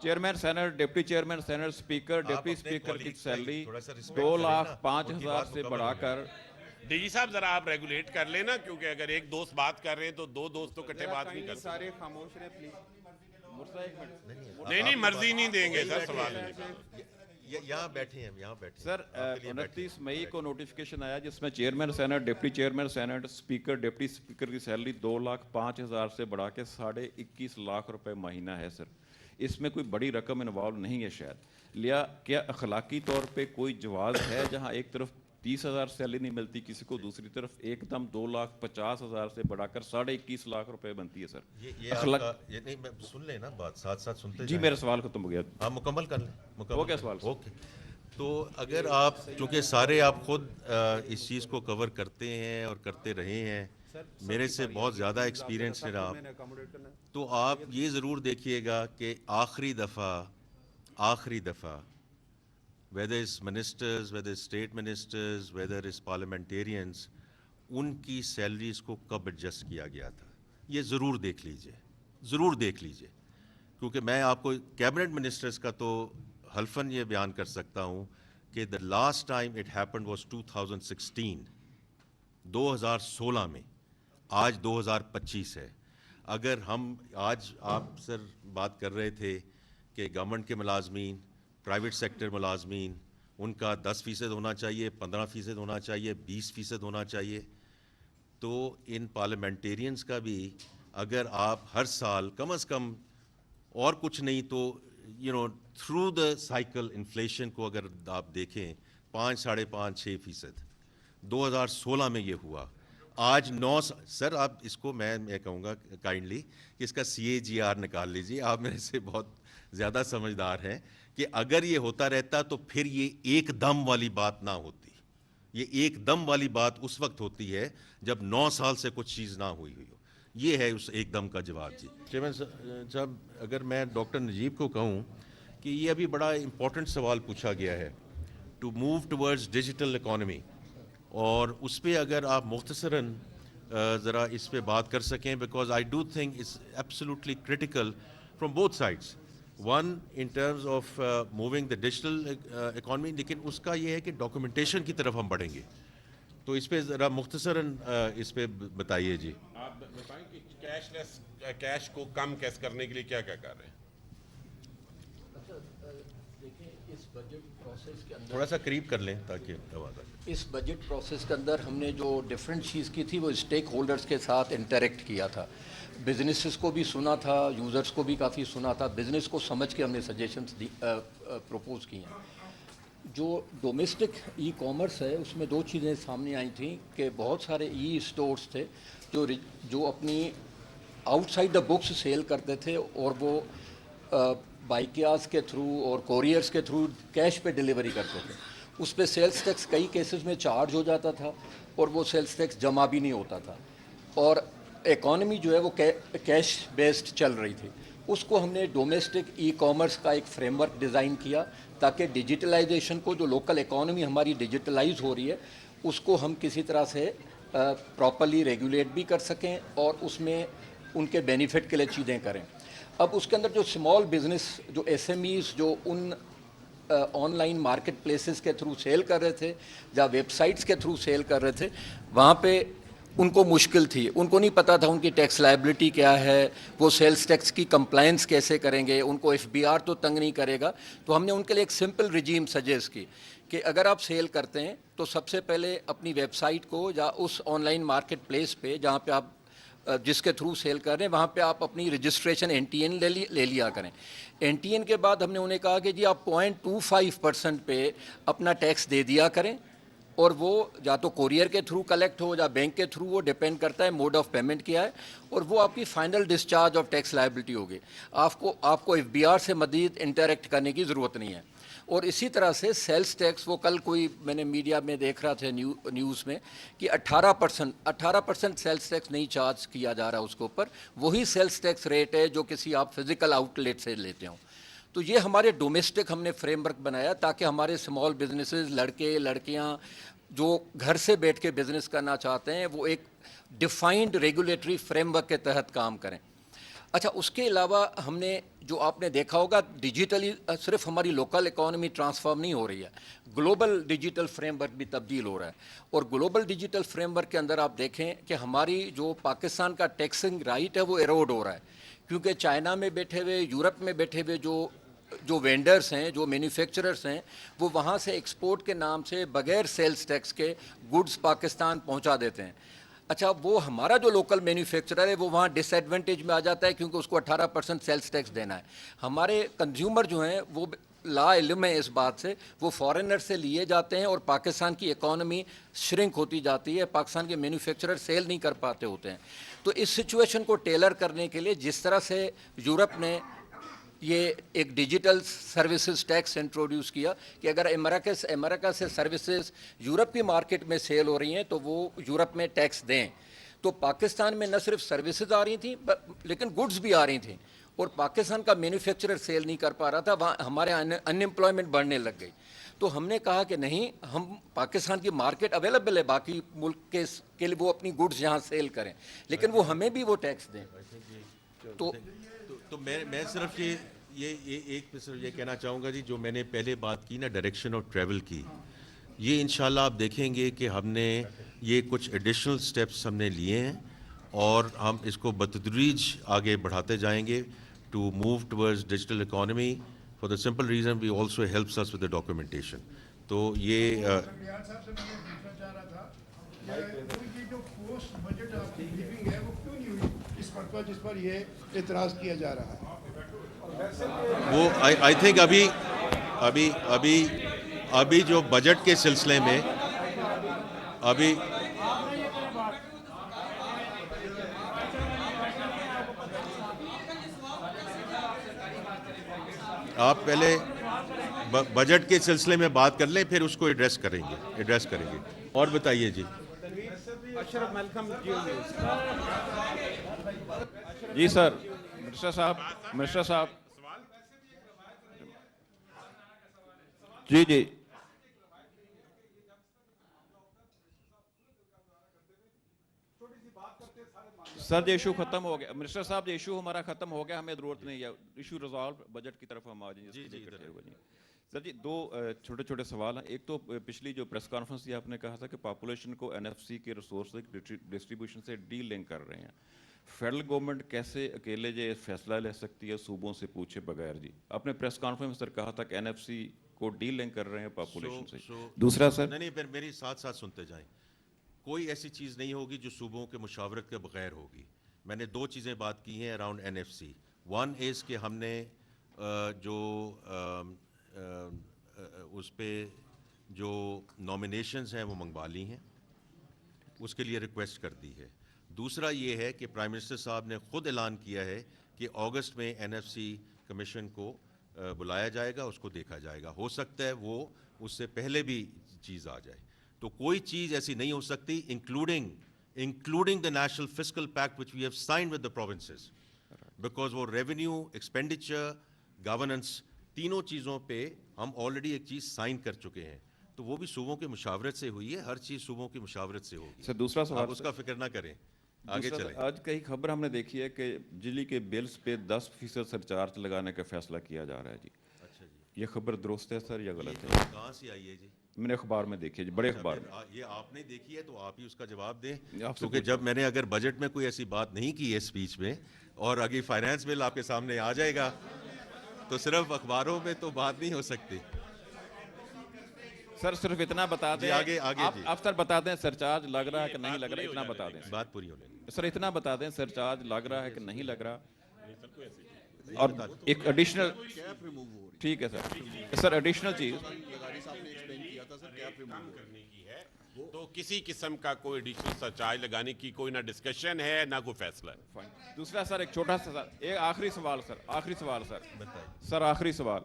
Chairman senate, deputy chairman senate, speaker, deputy speaker की salary 2,05,000 से बढ़ाकर। डीजी साहब जरा आप रेगुलेट कर लेना, क्योंकि अगर एक दोस्त बात कर रहे हैं तो दो दोस्त तो इकट्ठे बात नहीं कर सकते। सारे खामोश रहे प्लीज। नहीं मर्जी नहीं देंगे सर, सवाल नहीं। यहाँ बैठे हैं, यहाँ बैठे सर 29 मई को नोटिफिकेशन आया जिसमें chairman senate, deputy chairman senate, speaker, deputy speaker की सैलरी 2,05,000 से बढ़ा के 21.5 लाख रुपए महीना है सर। इसमें कोई बड़ी रकम इन्वॉल्व नहीं है शायद, लिया क्या अखलाकी तौर पे कोई जवाज़ है जहां एक तरफ 30,000 सैलरी नहीं मिलती किसी को, दूसरी तरफ एकदम 2,50,000 से बढ़ाकर 21.5 लाख रुपए बनती है सर। ये नहीं, मैं सुन लेना बात, साथ साथ सुनते जी मेरा सवाल खत्म हो गया। हाँ मुकम्मल कर लें, हो गया सवाल। ओके, तो अगर आप चूँकि सारे आप खुद इस चीज़ को कवर करते हैं और करते रहे हैं, मेरे से बहुत ज़्यादा एक्सपीरियंस है आप, तो आप ये ज़रूर देखिएगा कि आखिरी दफ़ा whether it's ministers, whether it's state ministers, whether it's parliamentarians, उनकी सैलरीज को कब एडजस्ट किया गया था, ये ज़रूर देख लीजिए, क्योंकि मैं आपको कैबिनेट मिनिस्टर्स का तो हल्फन ये बयान कर सकता हूँ कि the last time it happened was 2016 में, आज 2025 है। अगर हम आज आप सर बात कर रहे थे कि गवर्नमेंट के मुलाजमीन, प्राइवेट सेक्टर मुलाजमीन, उनका 10% होना चाहिए, 15% होना चाहिए, 20% होना चाहिए, तो इन पार्लियामेंटेरियंस का भी अगर आप हर साल कम अज़ कम और कुछ नहीं तो थ्रू द साइकिल इन्फ्लेशन को अगर आप देखें 5-5.5-6%, 2016 में ये हुआ, आज 9। सर आप इसको मैं कहूँगा काइंडली कि इसका CAGR निकाल लीजिए, आप मेरे से बहुत ज़्यादा समझदार हैं, कि अगर ये होता रहता तो फिर ये एकदम वाली बात ना होती। ये एकदम वाली बात उस वक्त होती है जब 9 साल से कुछ चीज़ ना हुई हो। ये है उस एकदम का जवाब। जी चेयरमैन साहब, अगर मैं डॉक्टर नजीब को कहूँ कि ये अभी बड़ा इम्पोर्टेंट सवाल पूछा गया है, to move towards digital economy, और उस पर अगर आप मुख्तसरन ज़रा इस पे बात कर सकें, because I do think it's absolutely critical from both sides, one in terms of moving the digital economy, लेकिन उसका ये है कि डॉक्यूमेंटेशन की तरफ हम बढ़ेंगे, तो इस पे ज़रा मुख्तसरन इस पे बताइए। जी आप बताएं कि कैश को कम कैसे करने के लिए क्या क्या कर रहे हैं। देखिए इस बजट प्रोसेस के अंदर थोड़ा सा करीब कर लें ताकि आवाज़ आए। इस बजट प्रोसेस के अंदर हमने जो डिफरेंट चीज़ की थी वो स्टेक होल्डर्स के साथ इंटरेक्ट किया था, बिजनेसेस को भी सुना था, यूज़र्स को भी काफ़ी सुना था, बिज़नेस को समझ के हमने सजेशंस प्रपोज किए हैं। जो डोमेस्टिक ई कॉमर्स है उसमें दो चीज़ें सामने आई थी कि बहुत सारे ई स्टोर्स थे जो अपनी आउटसाइड द बुक्स सेल करते थे, और वो बाइकियाज के थ्रू और कोरियर्स के थ्रू कैश पे डिलीवरी करते थे। उस पे सेल्स टैक्स कई केसेस में चार्ज हो जाता था और वो सेल्स टैक्स जमा भी नहीं होता था, और इकॉनमी जो है वो कैश बेस्ड चल रही थी। उसको हमने डोमेस्टिक ई कॉमर्स का एक फ्रेमवर्क डिज़ाइन किया ताकि डिजिटलाइजेशन को, जो लोकल इकॉनमी हमारी डिजिटलाइज हो रही है, उसको हम किसी तरह से प्रॉपर्ली रेगुलेट भी कर सकें और उसमें उनके बेनिफिट के लिए चीज़ें करें। अब उसके अंदर जो स्मॉल बिजनेस, जो SMEs जो उन ऑनलाइन मार्केट प्लेसेस के थ्रू सेल कर रहे थे या वेबसाइट्स के थ्रू सेल कर रहे थे, वहाँ पे उनको मुश्किल थी, उनको नहीं पता था उनकी टैक्स लायबिलिटी क्या है, वो सेल्स टैक्स की कंप्लायंस कैसे करेंगे, उनको FBR तो तंग नहीं करेगा। तो हमने उनके लिए एक सिंपल रिजीम सजेस्ट की कि अगर आप सेल करते हैं तो सबसे पहले अपनी वेबसाइट को या उस ऑनलाइन मार्केट प्लेस पे जहाँ पे आप जिसके थ्रू सेल कर रहे हैं वहाँ पे आप अपनी रजिस्ट्रेशन NTN ले लिया करें। NTN के बाद हमने उन्हें कहा कि जी आप 0.25% पे अपना टैक्स दे दिया करें, और वो या तो कोरियर के थ्रू कलेक्ट हो या बैंक के थ्रू, वो डिपेंड करता है मोड ऑफ पेमेंट क्या है, और वो आपकी final discharge of tax liability होगी। आपको FBR से मज़ीद इंटरेक्ट करने की ज़रूरत नहीं है। और इसी तरह से सेल्स टैक्स, वो कल कोई मैंने मीडिया में देख रहा था न्यूज़ में कि 18% सेल्स टैक्स नहीं चार्ज किया जा रहा उसके ऊपर, वही सेल्स टैक्स रेट है जो किसी आप फिज़िकल आउटलेट से लेते हो। तो ये हमारे डोमेस्टिक हमने फ्रेमवर्क बनाया ताकि हमारे स्मॉल बिजनेसेस, लड़के लड़कियां जो घर से बैठ के बिज़नेस करना चाहते हैं वो एक डिफाइंड रेगुलेटरी फ्रेमवर्क के तहत काम करें। اچھا اس کے علاوہ ہم نے جو آپ نے دیکھا ہوگا ڈیجیٹلی صرف ہماری لوکل اکانومی ٹرانسفارم نہیں ہو رہی ہے, گلوبل ڈیجیٹل فریم ورک بھی تبدیل ہو رہا ہے. اور گلوبل ڈیجیٹل فریم ورک کے اندر آپ دیکھیں کہ ہماری جو پاکستان کا ٹیکسنگ رائٹ ہے وہ ایروڈ ہو رہا ہے, کیونکہ چائنا میں بیٹھے ہوئے, یورپ میں بیٹھے ہوئے جو وینڈرز ہیں, جو مینوفیکچررز ہیں, وہ وہاں سے ایکسپورٹ کے نام سے بغیر سیلز ٹیکس کے گڈز پاکستان پہنچا دیتے ہیں. اچھا وہ ہمارا جو لوکل مینوفیکچرر ہے وہ وہاں ڈس ایڈوانٹیج میں آ جاتا ہے, کیونکہ اس کو 18% سیلز ٹیکس دینا ہے. ہمارے کنزیومر جو ہیں وہ لا علم ہے اس بات سے, وہ فارنر سے لیے جاتے ہیں اور پاکستان کی اکانومی شرنک ہوتی جاتی ہے, پاکستان کے مینوفیکچرر سیل نہیں کر پاتے ہوتے ہیں. تو اس سچویشن کو ٹیلر کرنے کے لیے جس طرح سے یورپ نے یہ ایک ڈیجیٹل سروسز ٹیکس انٹروڈیوس کیا کہ اگر امریکہ سے سروسز یورپ کی مارکیٹ میں سیل ہو رہی ہیں تو وہ یورپ میں ٹیکس دیں, تو پاکستان میں نہ صرف سروسز آ رہی تھیں لیکن گڈز بھی آ رہی تھیں, اور پاکستان کا مینوفیکچرر سیل نہیں کر پا رہا تھا, وہاں ہمارے ان ایمپلائمنٹ بڑھنے لگ گئی. تو ہم نے کہا کہ نہیں, ہم پاکستان کی مارکیٹ اویلیبل ہے باقی ملک کے لیے, وہ اپنی گڈز یہاں سیل کریں لیکن وہ ہمیں بھی وہ ٹیکس دیں. تو میں صرف ایک صرف یہ کہنا چاہوں گا جی, جو میں نے پہلے بات کی نا ڈائریکشن آف ٹریول کی, یہ انشاءاللہ آپ دیکھیں گے کہ ہم نے یہ کچھ ایڈیشنل سٹیپس ہم نے لیے ہیں اور ہم اس کو بتدریج آگے بڑھاتے جائیں گے to move towards digital economy, for the simple reason we also helps us with the documentation. تو یہ بریان صاحب سے میں پوچھنا چاہ رہا تھا کہ یہ جو پوسٹ بجٹ آپ کی بریفنگ ہے وہ کیوں نہیں ہوئی اس پر, جس پر یہ اعتراض کیا جا رہا ہے؟ وہ آئی تھنک ابھی جو بجٹ کے سلسلے میں ابھی آپ پہلے بجٹ کے سلسلے میں بات کر لیں, پھر اس کو ایڈریس کریں گے. اور بتائیے جی. جی سر, منسٹر صاحب جی سر, یہ ایشو ختم ہو گیا منسٹر صاحب, یہ ایشو ہمارا ختم ہو گیا, ہمیں ضرورت نہیں ہے ایشو ریزالو, بجٹ کی طرف ہم آ جائیں. جی سر جی, دو چھوٹے چھوٹے سوال ہیں. ایک تو پچھلی جو پریس کانفرنس تھی آپ نے کہا تھا کہ پاپولیشن کو NFC کے ریسورس ڈسٹریبیوشن سے ڈی لنک کر رہے ہیں. فیڈرل گورنمنٹ کیسے اکیلے یہ فیصلہ لے سکتی ہے صوبوں سے پوچھے بغیر؟ جی آپ نے پریس کانفرنس سر کہا تھا کہ NFC کو ڈی لنک کر رہے ہیں پاپولیشن سے. دوسرا سر, نہیں پھر میری ساتھ سنتے جائیں. کوئی ایسی چیز نہیں ہوگی جو صوبوں کے مشاورت کے بغیر ہوگی. میں نے دو چیزیں بات کی ہیں اراؤنڈ NFC. ون از کہ ہم نے جو اس پہ جو نامینیشنز ہیں وہ منگوا لی ہیں, اس کے لیے ریکویسٹ کر دی ہے. دوسرا یہ ہے کہ پرائم منسٹر صاحب نے خود اعلان کیا ہے کہ اگست میں NFC کمیشن کو بلایا جائے گا, اس کو دیکھا جائے گا. ہو سکتا ہے وہ اس سے پہلے بھی چیز آ جائے. تو کوئی چیز ایسی نہیں ہو سکتی including the national fiscal pact which we have signed with the provinces, because وہ revenue, expenditure, governance, تینوں چیزوں پہ ہم آلریڈی ایک چیز سائن کر چکے ہیں. تو وہ بھی صوبوں کی مشاورت سے ہوئی ہے, ہر چیز صوبوں کی مشاورت سے ہوگی. سر دوسرا سوال, آپ اس کا فکر نہ کریں, آگے چلیں. آج کئی خبر ہم نے دیکھی ہے کہ بجلی کے بلز پہ 10% سرچارج لگانے کا فیصلہ کیا جا رہا ہے. جی اچھا جی, یہ خبر درست ہے سر یا غلط ہے؟ کہاں سے آئی ہے جی؟ میں نے اخبار میں دیکھی ہے جی, بڑے اخبار میں. یہ آپ نے دیکھی ہے تو آپ ہی اس کا جواب دیں, کیونکہ جب میں نے اگر بجٹ میں کوئی ایسی بات نہیں کی ہے اسپیچ میں, اور اگر فائنانس بل آپ کے سامنے آ جائے گا تو صرف اخباروں میں تو بات نہیں ہو سکتی. سر صرف اتنا بتا دیں, آگے جی. آپ سر بتا دیں سرچارج لگ رہا ہے کہ نہیں لگ رہا, اتنا بتا دیں. بات پوری ہونے دیں. سر اتنا بتا دیں سرچارج لگ رہا ہے کہ نہیں لگ رہا. اور ایک ایڈیشنل, ٹھیک ہے سر ایڈیشنل چیز کرنے کی ہے, تو کسی قسم کا کوئی ایڈیشنل سرچارج لگانے کی کوئی نہ ڈسکشن ہے نہ کوئی فیصلہ ہے. دوسرا سر ایک چھوٹا سا, ایک آخری سوال سر, آخری سوال.